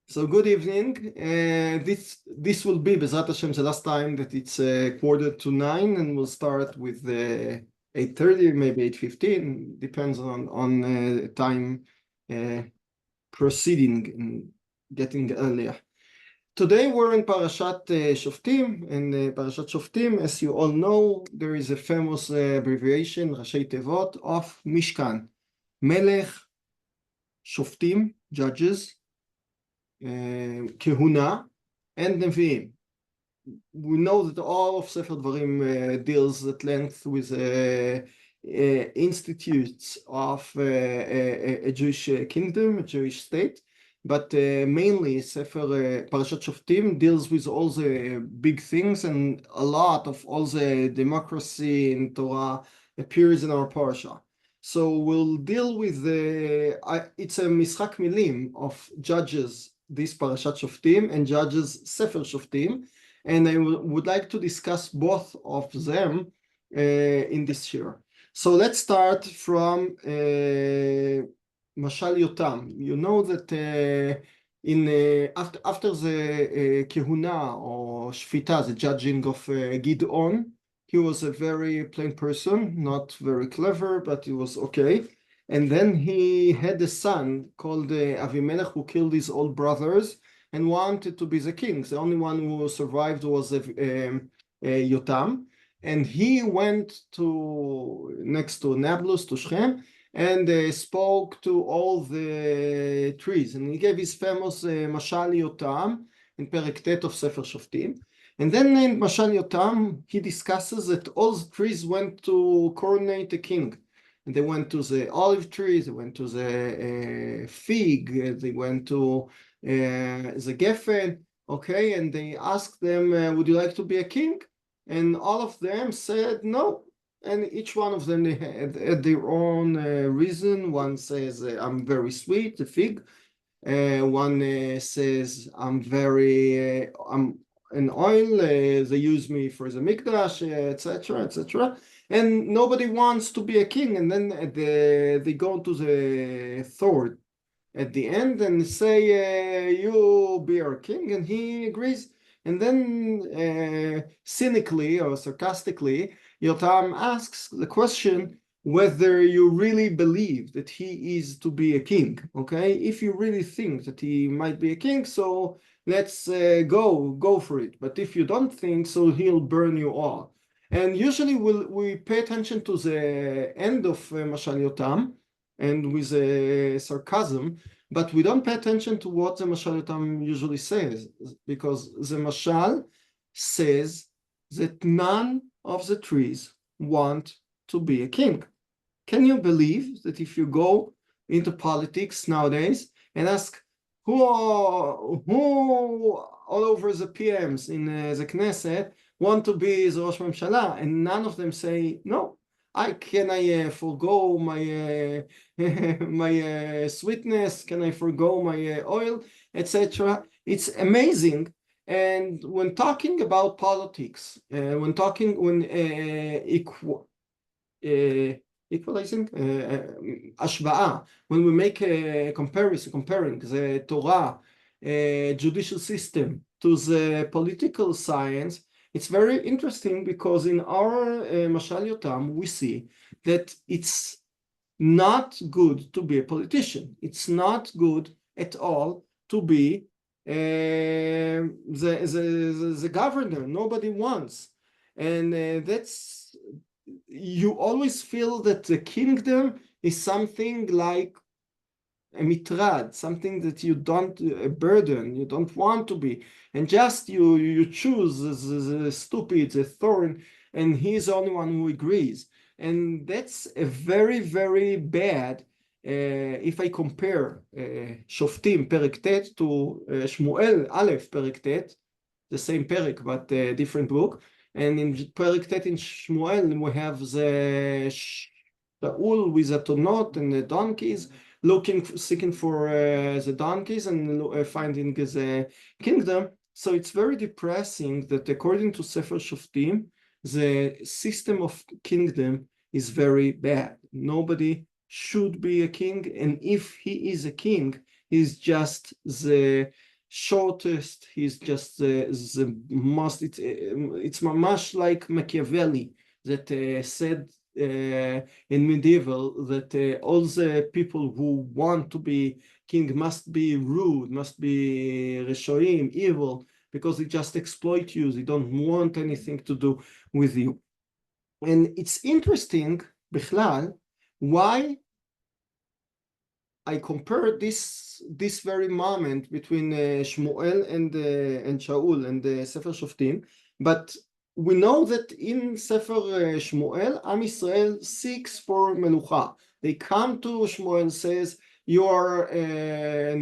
So good evening. This will be Bezrat Hashem the last time that it's 8:45, and we'll start with 8:30, maybe 8:15, depends on time proceeding and getting earlier. Today we're in Parashat Shoftim, and Parashat Shoftim, as you all know, there is a famous abbreviation, Rashi Tevot, of Mishkan, Melech, Shoftim, judges, Kehuna, and Nevi'im. We know that all of Sefer Dvarim deals at length with institutes of a Jewish kingdom, a Jewish state, but mainly Sefer Parashat Shoftim deals with all the big things, and a lot of all the democracy in Torah appears in our parasha. So we'll deal with it's a Mishak Milim of Judges, this Parashat Shoftim, and Judges Sefer Shoftim, and I would like to discuss both of them in this shiur. So let's start from Mashal Yotam. You know that after the Kehuna or Shfita, the judging of Gid'on, he was a very plain person, not very clever, but he was okay. And then he had a son called Avimelech, who killed his old brothers and wanted to be the king. The only one who survived was Yotam. And he went to next to Nablus, to Shechem, and spoke to all the trees. And he gave his famous Mashal Yotam in Perek Tet of Sefer Shoftim. And then in Mashal Yotam, he discusses that all the trees went to coronate a king. And they went to the olive trees, they went to the fig, they went to the Geffen, okay, and they asked them, would you like to be a king? And all of them said no. And each one of them, they had their own reason. One says, I'm very sweet, the fig. One says, I'm an oil, they use me for the mikdash, etc., etc. And nobody wants to be a king. And then they go to the third at the end and say, you be our king, and he agrees. And then cynically or sarcastically, Yotam asks the question whether you really believe that he is to be a king, okay? If you really think that he might be a king, so let's go for it. But if you don't think so, he'll burn you all. And usually we pay attention to the end of Mashal Yotam and with sarcasm, but we don't pay attention to what the Mashal Yotam usually says, because the Mashal says that none of the trees want to be a king. Can you believe that if you go into politics nowadays and ask who all over the PMs in the Knesset want to be the Rosh Mמשלה, and none of them say no. Can I forgo my my sweetness? Can I forgo my oil, etc.? It's amazing. And when talking about politics, equalizing, ashva'a, when we make a comparison, comparing the Torah judicial system to the political science, it's very interesting because in our Mashal Yotam, we see that it's not good to be a politician. It's not good at all to be the governor. Nobody wants. And that's, you always feel that the kingdom is something like a mitrad, something that you don't, a burden, you don't want to be, and just you choose the stupid, the thorn, and he's the only one who agrees. And that's a very, very bad, if I compare Shoftim Perek Tet to Shmuel Aleph Perek Tet, the same Perek but different book. And in Perek Tet in Shmuel we have the Shaul with the tonot and the donkeys, seeking for the donkeys and finding the kingdom. So it's very depressing that according to Sefer Shoftim, the system of kingdom is very bad. Nobody should be a king, and if he is a king, he's just the shortest, he's just the most, it's much like Machiavelli that said in medieval that all the people who want to be king must be rude, must be reshoim, evil, because they just exploit you, they don't want anything to do with you. And it's interesting, Bichlal, why I compared this very moment between Shmuel and Shaul and the Sefer Shoftim, but we know that in Sefer Shmuel, Am Yisrael seeks for Melucha. They come to Shmuel and says, you are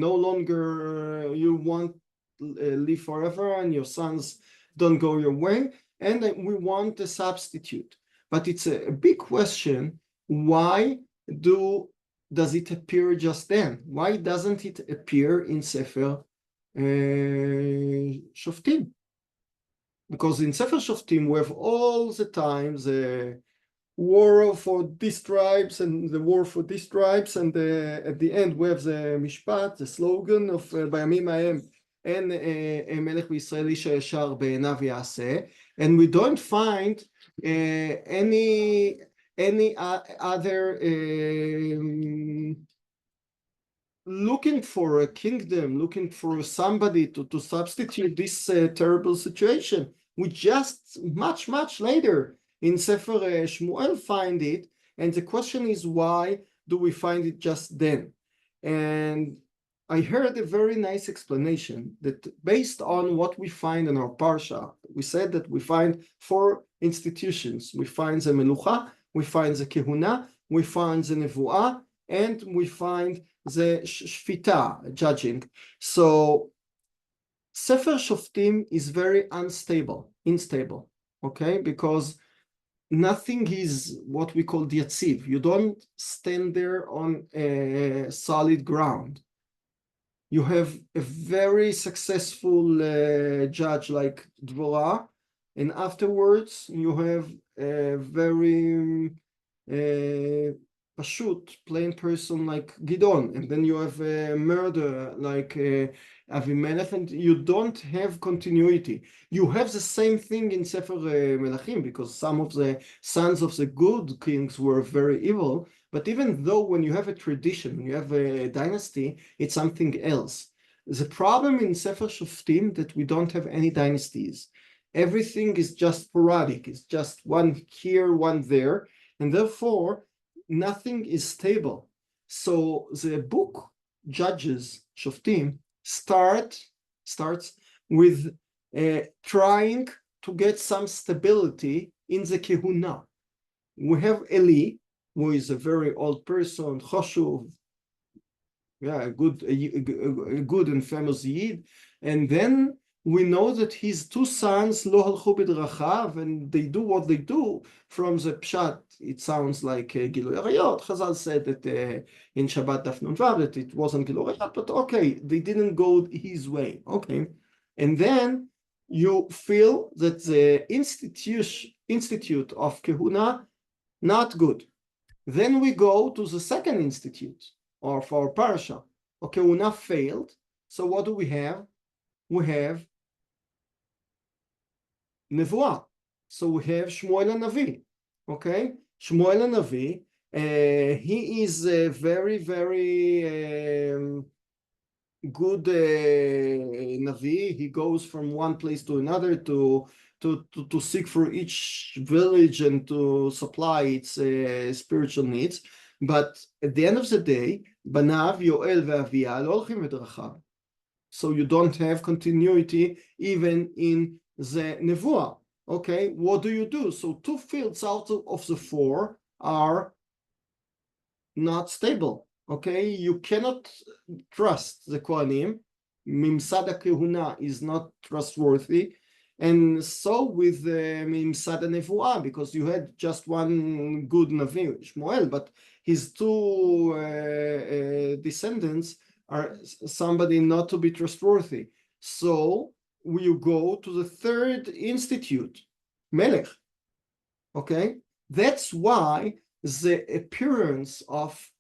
no longer, you want live forever and your sons don't go your way, and we want a substitute. But it's a big question, why does it appear just then? Why doesn't it appear in Sefer Shoftim? Because in Sefer Shoftim we have all the time the war for these tribes and the war for these tribes, and at the end we have the mishpat, the slogan of בימים ההם אין מלך בישראל איש הישר בעיניו יעשה, and we don't find any other looking for a kingdom, looking for somebody to substitute this terrible situation. We just much later in Sefer Shmuel find it, and the question is, why do we find it just then? And I heard a very nice explanation that based on what we find in our parsha, we said that we find 4 institutions. We find the Melucha, we find the Kehuna, we find the Nevuah, and we find the Shfita, judging. So Sefer Shoftim is very unstable, okay? Because nothing is what we call yatziv. You don't stand there on a solid ground. You have a very successful judge like Dvorah, and afterwards you have a very pashut, plain person like Gidon, and then you have a murder like Avimelech, and you don't have continuity. You have the same thing in Sefer Melachim, because some of the sons of the good kings were very evil, but even though when you have a tradition, you have a dynasty, it's something else. The problem in Sefer Shoftim that we don't have any dynasties. Everything is just sporadic, it's just one here, one there, and therefore nothing is stable. So the book Judges, Shoftim, starts with trying to get some stability in the Kehuna. We have Eli, who is a very old person, Choshuv, a good and famous Yid, and then we know that his 2 sons lo halchu b'drachav, and they do what they do. From the pshat, it sounds like Gilui Arayot. Chazal said that in Shabbat Daf Nun Vav that it wasn't Gilui Arayot, but okay, they didn't go his way. Okay, and then you feel that the institute of Kehuna not good. Then we go to the second institute of our parsha. Okay, Kehuna failed. So what do we have? We have Nevuah. So we have Shmuel Navi. Okay, Shmuel Navi. He is a very good Navi. He goes from one place to another to seek for each village and to supply its spiritual needs. But at the end of the day, Banav, Yoel, ve'Avia lo holchim b'drachav. So you don't have continuity even in the Nevuah. Okay, what do you do? So 2 fields out of the 4 are not stable. Okay, you cannot trust the Kohanim. Mimsad HaKehuna is not trustworthy. And so with Mimsad HaNevuah, because you had just one good Navi, Shmuel, but his 2 descendants are somebody not to be trustworthy. So you go to the 3rd institute, Melech. Okay, that's why the appearance of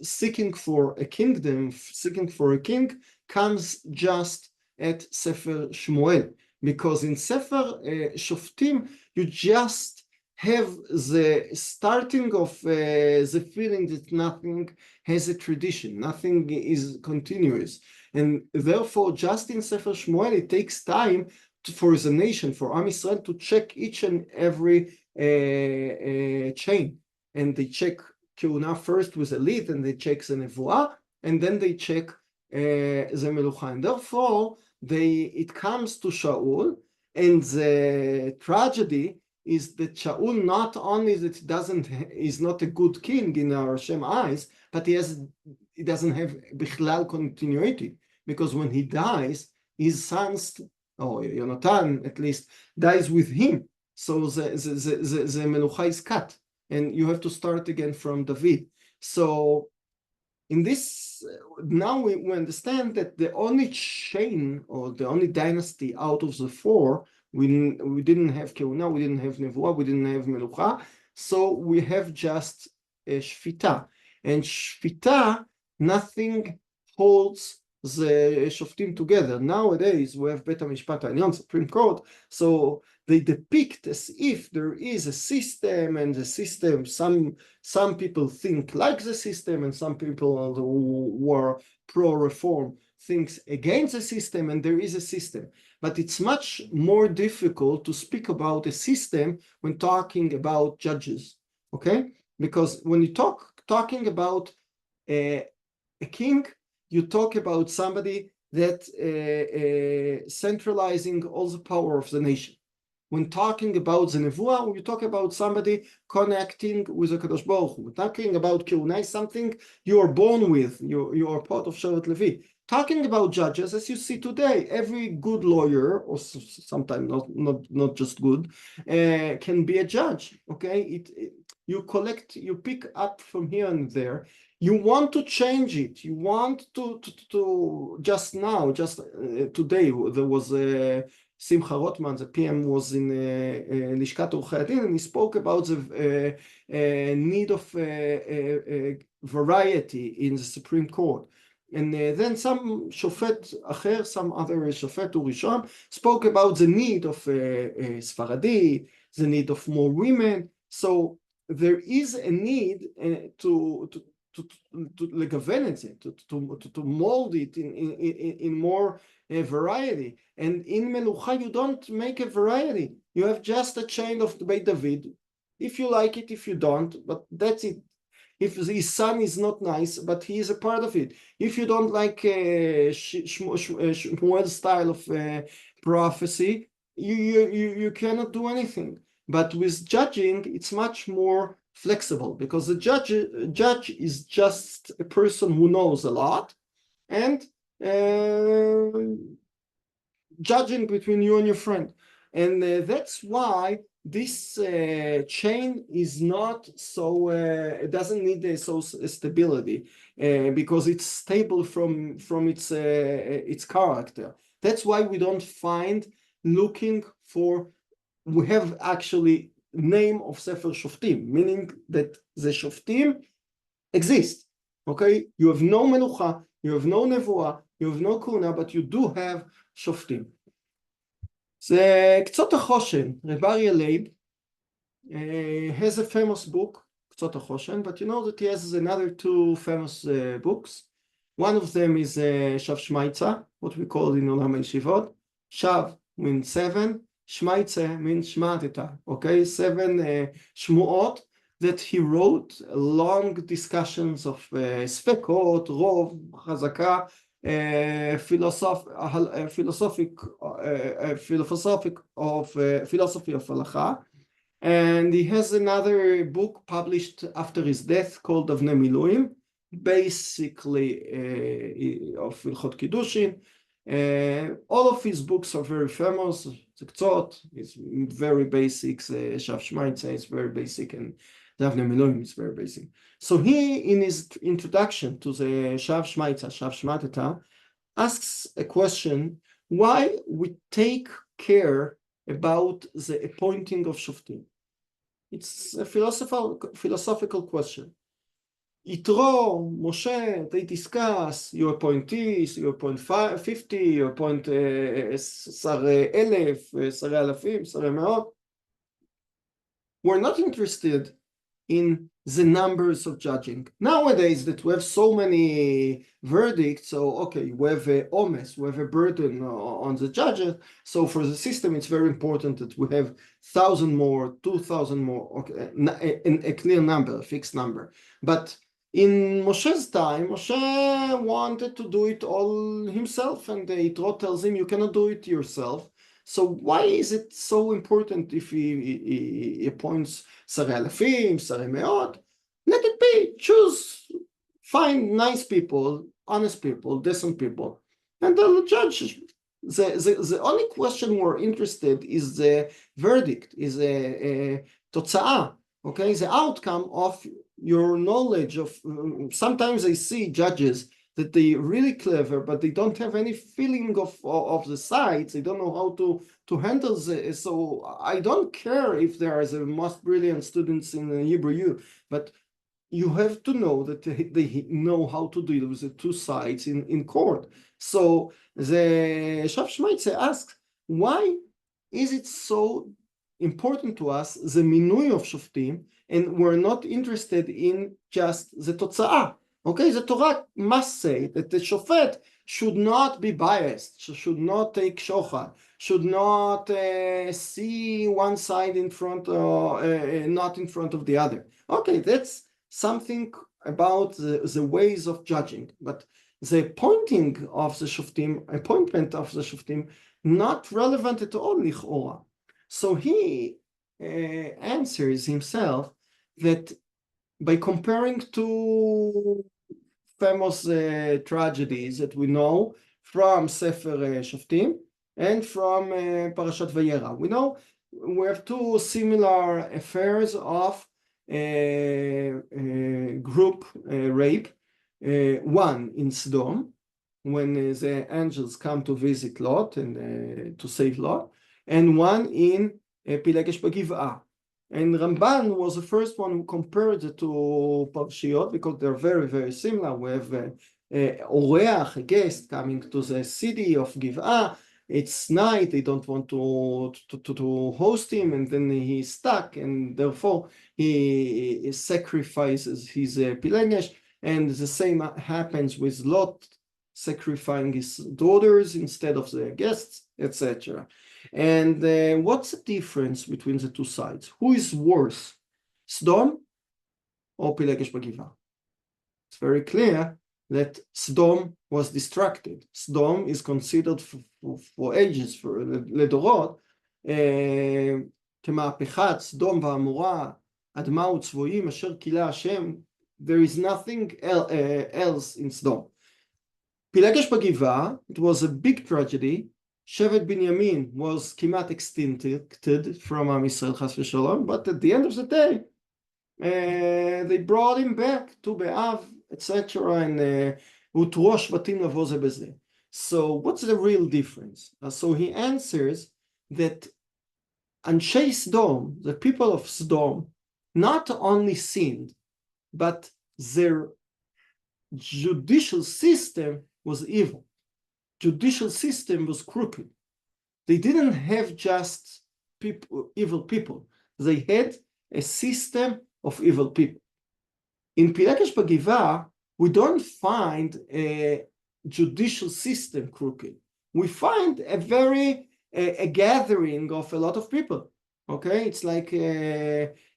seeking for a kingdom, seeking for a king, comes just at Sefer Shmuel, because in Sefer Shoftim you just have the starting of the feeling that nothing has a tradition, nothing is continuous, and therefore just in Sefer Shmuel it takes time for the nation, for Am Yisrael, to check each and every chain, and they check Keuna first with a lead, and they check the Nevuah, and then they check the Melucha, and therefore it comes to Shaul, and the tragedy is that Shaul not only that is not a good king in our Hashem eyes, but he doesn't have Bichlal continuity, because when he dies, his sons, or Yonatan at least, dies with him, so the Melucha is cut, and you have to start again from David. So in this, now we understand that the only chain or the only dynasty out of the four, we didn't have Keuna, we didn't have Nevuah, we didn't have Melucha, so we have just Shfita. And Shfita, nothing holds the Shoftim together. Nowadays we have Bet HaMishpat Ha'elyon, Supreme Court, so they depict as if there is a system, and the system, some people think like the system, and some people who are pro-reform thinks against the system, and there is a system. But it's much more difficult to speak about a system when talking about judges, okay? Because when you talking about a king, you talk about somebody that centralizing all the power of the nation. When talking about the Nevuah, you talk about somebody connecting with the Kadosh Baruch Hu. We're talking about Keuna, something you are born with, you are part of Shevet Levi. Talking about judges, as you see today, every good lawyer, or sometimes not just good, can be a judge, okay? You pick up from here and there. You want to change it. You want to just today, there was a Simcha Rotman, the PM, was in Lishkat Orchei Adin, and he spoke about the need of variety in the Supreme Court. And then some Shofet Acher, some other Shofet Urishon, spoke about the need of Sfaradi, the need of more women. So there is a need to mold it in more variety. And in Melucha you don't make a variety, you have just a chain of Beit David, if you like it, if you don't, but that's it. If his son is not nice, but he is a part of it. If you don't like Shmuel's style of prophecy, you cannot do anything. But with judging, it's much more flexible, because the judge is just a person who knows a lot, and judging between you and your friend. And that's why this chain is not so, it doesn't need so stability, because it's stable from its character. That's why we don't find looking for, we have actually name of Sefer Shoftim, meaning that the Shoftim exist, okay? You have no Melucha, you have no Nevuah, you have no Kuna, but you do have Shoftim. זה קצות החושן, רב אריה לייב has a famous book, קצות החושן, but you know that he has another two famous books. One of them is Shav Shmaitza, what we call in Olam HaYeshivot. Shav means seven, Shmaitza means Shmateta, okay? Seven Shmuot that he wrote, long discussions of Sfekot, Rov, Chazaka, philosophy of halacha, and he has another book published after his death called Avnei Miluim, basically of Hilchot Kiddushin. All of his books are very famous. Zektzot is very basic, Shav Shmaitza is very basic, and the Avnei Miluim is very basic. So he, in his introduction to the Shav Shmaitza, Shav Shmateta, asks a question: why we take care about the appointing of Shoftim? It's a philosophical question. Yitro, Moshe, they discuss, you appoint this, you appoint 50, you appoint שרי אלף, שרי אלפים, שרי מאות. We're not interested in the numbers of judging. Nowadays that we have so many verdicts, so okay, we have a omes, we have a burden on the judges, so for the system it's very important that we have 1,000 more, 2,000 more, okay, a clear number, a fixed number. But in Moshe's time, Moshe wanted to do it all himself, and Yitro tells him, you cannot do it yourself. So why is it so important if he appoints שרי אלפים, שרי מאות? Let it be. Choose, find nice people, honest people, decent people, and the judge. The only question we're interested is the verdict, is a תוצאה, okay, the outcome of your knowledge of. Sometimes I see judges that they're really clever, but they don't have any feeling of the sides. They don't know how to handle this. So I don't care if there are the most brilliant students in the Hebrew U, but you have to know that they know how to deal with the two sides in court. So the Shav Shmaitze asks, why is it so important to us, the minui of Shoftim, and we're not interested in just the תוצאה? Okay, the Torah must say that the shofet should not be biased, should not take shochad, should not see one side in front, not in front of the other. Okay, that's something about the ways of judging, but the appointment of the shoftim, not relevant at all, lichora. So he answers himself that by comparing two famous tragedies that we know from Sefer Shoftim and from Parashat Vayera. We know we have two similar affairs of group rape. One in Sodom, when the angels come to visit Lot and to save Lot, and one in Pilegesh Bagiv'ah. And Ramban was the first one who compared the two parshiyot because they're very, very similar. We have oreach, a guest, coming to the city of Giv'ah. It's night, they don't want to host him, and then he's stuck, and therefore he sacrifices his Pilegesh. And the same happens with Lot, sacrificing his daughters instead of the guests, etc. And what's the difference between the two sides? Who is worse, Sodom or Pilegesh Bagiv'ah? It's very clear that Sodom was distracted. Sodom is considered for ages, for לדורות, כמהפכת סדום ועמורה, אדמה וצבויים, אשר כילה השם. There is nothing else in Sodom. Pilegesh Bagiv'ah, it was a big tragedy. Shevet Binyamin was כמעט extincted from Am Yisrael, chas v'shalom, but at the end of the day, they brought him back to Be'av, etc. and utro shvatim lavo ze beze. So what's the real difference? So he answers that Anshei Sodom, the people of Sodom, not only sinned, but their judicial system was evil. Judicial system was crooked. They didn't have just people, evil people. They had a system of evil people. In Pilegesh Bagiv'ah, we don't find a judicial system crooked. We find a gathering of a lot of people. Okay, it's like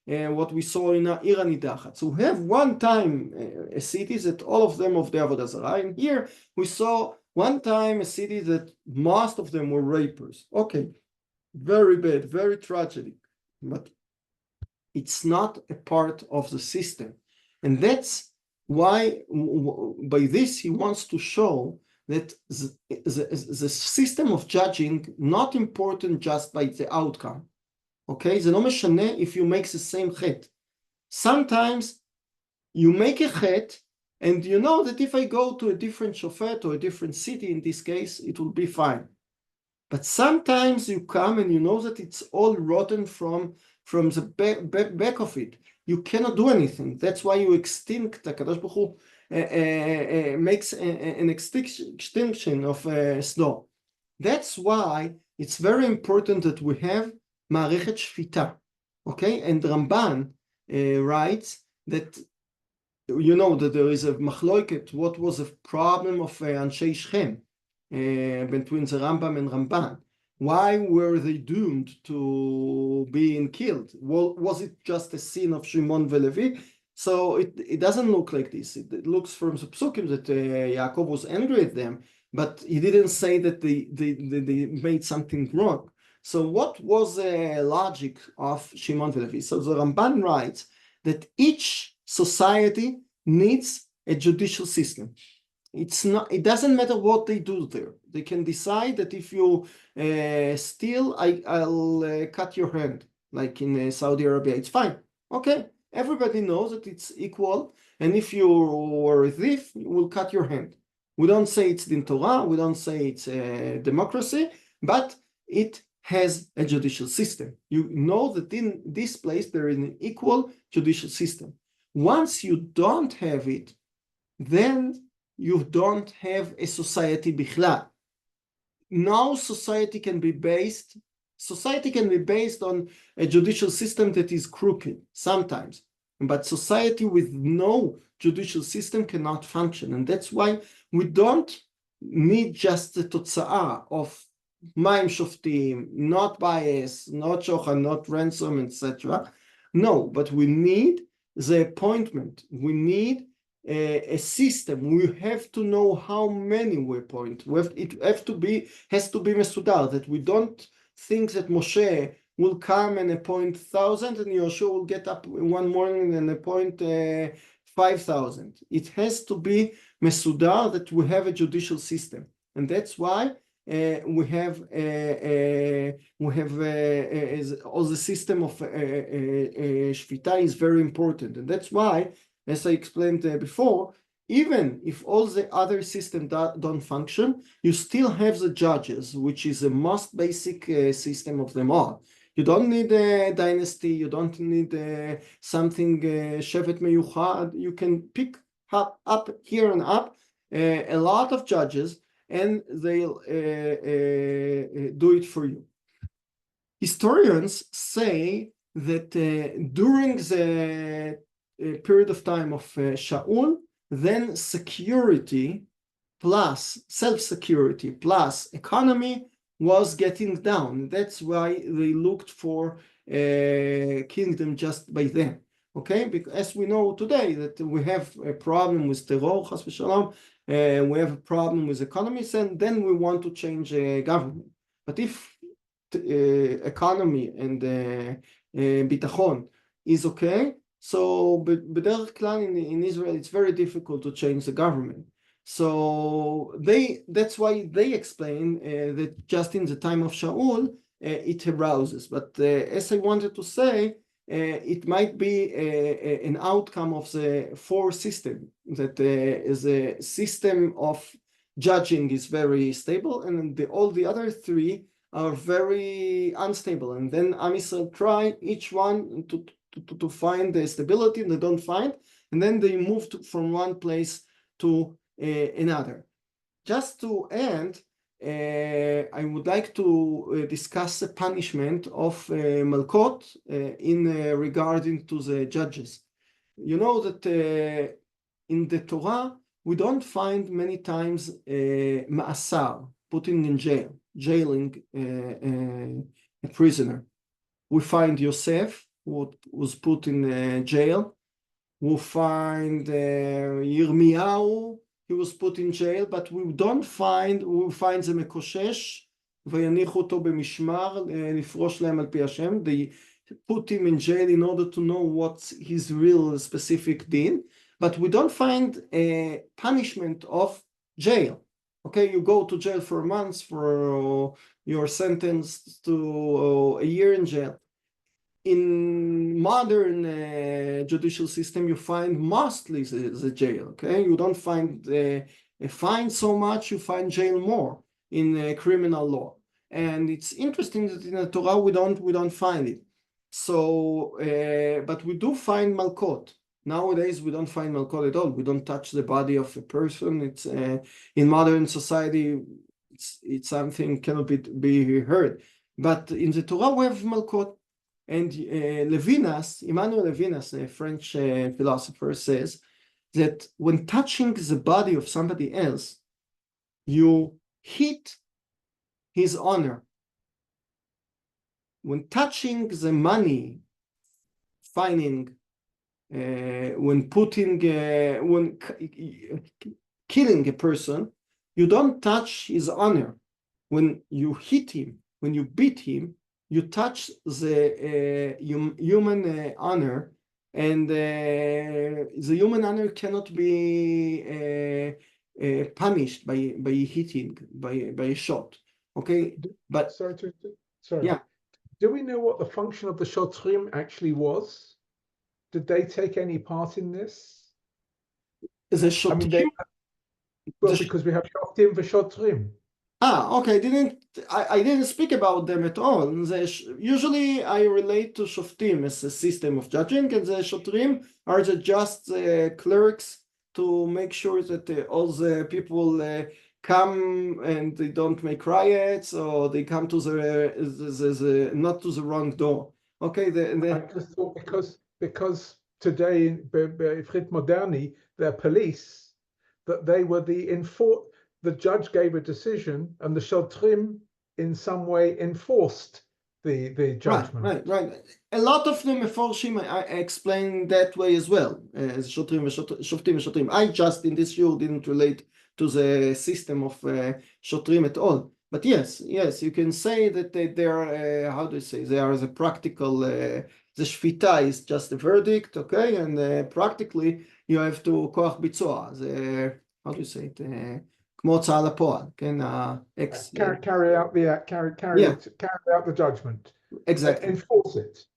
what we saw in Ir HaNidachat. So we have one time a city that all of them of the Avodah Zarah, and here we saw one time a city that most of them were rapers. Okay, very bad, very tragic, but it's not a part of the system. And that's why by this he wants to show that the system of judging not important just by the outcome. Okay, זה לא משנה if you make the same chet. Sometimes you make a chet and you know that if I go to a different shofet or a different city, in this case, it will be fine. But sometimes you come and you know that it's all rotten from the back of it. you cannot do anything. That's why you extinct. HaKadosh Baruch Hu makes an extinction of Sdom. That's why it's very important that we have Ma'arechet Shfita. Okay, and Ramban writes that, you know, that there is a machloket, what was the problem of Anshe Shechem between the Rambam and Ramban. Why were they doomed to being killed? Well, was it just a sin of Shimon Velevi? So it doesn't look like this. It looks from the Psukim that Yaakov was angry at them, but he didn't say that they made something wrong. So what was the logic of Shimon Velevi? So the Ramban writes that each society needs a judicial system. It doesn't matter what they do there. They can decide that if you steal, I'll cut your hand, like in Saudi Arabia. It's fine. Okay, everybody knows that it's equal, and if you are a thief, we'll cut your hand. We don't say it's Din Torah, we don't say it's democracy, but it has a judicial system. You know that in this place there is an equal judicial system. Once you don't have it, then you don't have a society bichlal. Now society can be based on a judicial system that is crooked sometimes, but society with no judicial system cannot function. And that's why we don't need just the totza'ah of Ma'im Shoftim, not bias, not shochan, not ransom, etc. No, but we need the appointment. We need a system. We have to know how many we appoint. It has to be mesudar, that we don't think that Moshe will come and appoint 1,000 and Yoshua will get up one morning and appoint 5,000. It has to be mesudar, that we have a judicial system, and that's why we have all the system of shvita is very important, and that's why, as I explained before, even if all the other systems don't function, you still have the judges, which is the most basic system of them all. You don't need a dynasty, you don't need something shevet meyuchad. You can pick up here and up a lot of judges, and they'll do it for you. Historians say that during the period of time of Shaul, then security plus self-security plus economy was getting down. That's why they looked for a kingdom just by then. Okay, because as we know today that we have a problem with terror, chas v'shalom, we have a problem with economies, and then we want to change government. But if economy and bitachon is okay, so b'derech klal in Israel it's very difficult to change the government. So that's why they explain that just in the time of Shaul it arouses. But as I wanted to say, it might be an outcome of the four system, that the system of judging is very stable, and all the other three are very unstable. And then Am Yisrael try each one to find the stability, and they don't find, and then they move from one place to another. Just to end, I would like to discuss the punishment of Malkot in regarding to the judges. You know that in the Torah we don't find many times ma'asar, putting in jail, jailing a prisoner. We find Yosef, who was put in jail. We find Yirmiyahu, he was put in jail, but we find the Mekoshesh, ויניחו אותו במשמר, לפרוש להם על פי השם. They put him in jail in order to know what's his real specific din, but we don't find a punishment of jail. Okay, you go to jail for a month, for you're sentenced to a year in jail. In modern judicial system, you find mostly the jail. Okay, you don't find a fine so much, you find jail more in criminal law. And it's interesting that in the Torah we don't find it. So, but we do find malkot. Nowadays, we don't find malkot at all. We don't touch the body of a person. It's in modern society, it's something cannot be heard. But in the Torah, we have malkot. And Levinas, Emmanuel Levinas, a French philosopher, says that when touching the body of somebody else, you hit his honor. When touching the money, finding, when killing a person, you don't touch his honor. When you hit him, when you beat him, you touch the human honor, and the human honor cannot be punished by hitting, by a shot. Okay, but sorry. Yeah. Do we know what the function of the Shoftim actually was? Did they take any part in this? The Shoftim. Because we have Shoftim for Shoftim. Okay. I didn't speak about them at all. Usually I relate to Shoftim as a system of judging, and the Shoftim are just clerks to make sure that all the people come and they don't make riots, or they come to the not to the wrong door. Okay. I just thought because today in Frit Moderni, they're police, that they were the judge gave a decision and the Shotrim in some way enforced the judgment. Right. A lot of the Meforshim I explain that way as well, as Shoftim and Shotrim. I just in this shiur didn't relate to the system of Shotrim at all. But yes, you can say that they are, how do you say, they are the practical, the Shfita is just a verdict, okay? And practically you have to koach bitzua, how do you say it? כמו הוצאה לפועל, כן? Carry out the judgment. Exactly. Enforce it.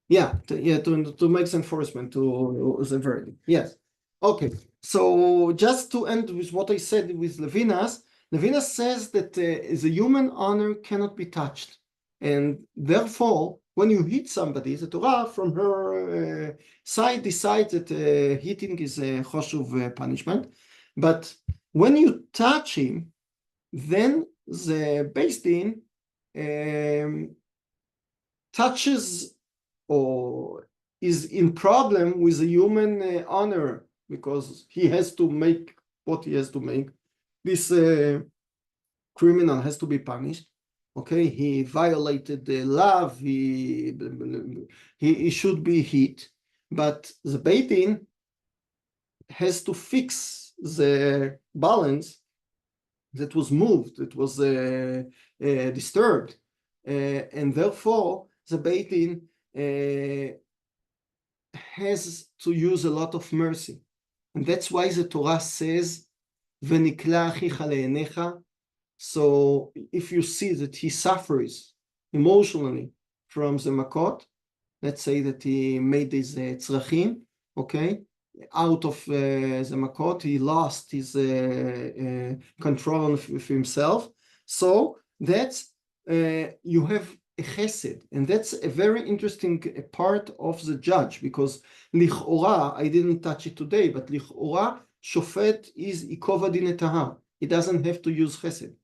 To make enforcement to the verdict. Yes. Okay. So just to end with what I said with Levinas says that the human honor cannot be touched, and therefore, when you hit somebody, the Torah from her side decides that hitting is a choshuv punishment, but when you touch him, then the Beis Din touches or is in problem with the human honor, because he has to make what he has to make. This criminal has to be punished. Okay, he violated the law. He should be hit, but the Beit Din has to fix the balance that was moved, that was disturbed, and therefore the Beit Din has to use a lot of mercy, and that's why the Torah says, "V'nikla achicha le'enecha." So if you see that he suffers emotionally from the makot, let's say that he made his tzrachim, okay, out of the makot, he lost his control of himself. So that's you have a chesed, and that's a very interesting part of the judge, because lichora, I didn't touch it today, but lichora, shofet is ikov adin et tahar. He doesn't have to use chesed.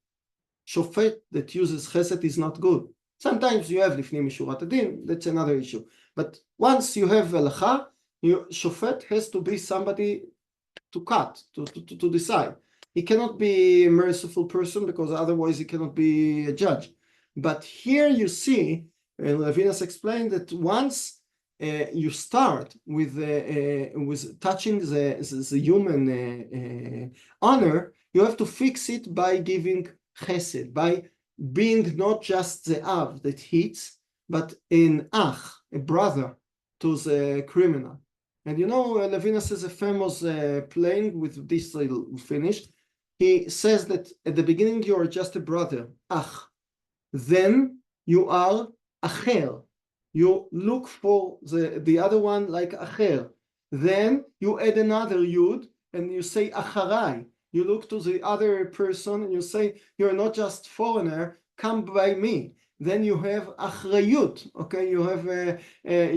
Shofet that uses chesed is not good. Sometimes you have lifnei mishurat adin, that's another issue. But once you have halacha, shofet has to be somebody to cut, to decide. He cannot be a merciful person, because otherwise he cannot be a judge. But here you see, Levinas explained that once you start with touching the human honor, you have to fix it by giving chesed, by being not just the av that hits, but an ach, a brother to the criminal. And you know, Levinas is a famous playing with this. I'll finish. He says that at the beginning you are just a brother, ach. Then you are acher. You look for the other one like acher. Then you add another yud and you say acharai. You look to the other person and you say, you're not just foreigner, come by me. then you have achrayut, okay? You have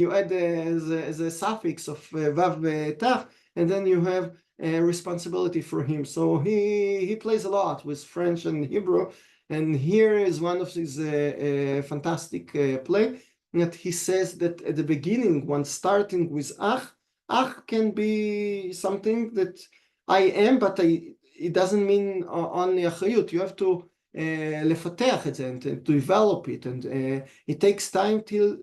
you add the suffix of vav taf, and then you have responsibility for him. So he plays a lot with French and Hebrew, and here is one of his fantastic play that he says that at the beginning, when starting with ach can be something that I am, but it doesn't mean only achrayut. You have to לפתח את זה and to develop it, and it takes time till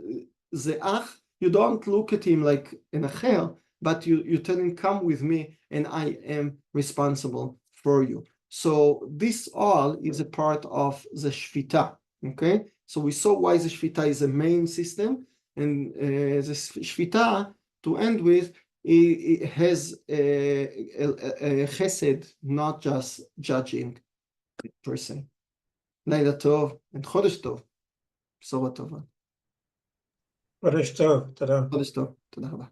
the ach, you don't look at him like an אחר, but you tell him, come with me and I am responsible for you. So this all is a part of the shvita, okay? So we saw why the shvita is a main system, and the shvita, to end with, it has a chesed, not just judging per se. לילה טוב, חודש טוב, בשורות טובה. חודש טוב, תודה. חודש טוב, תודה רבה.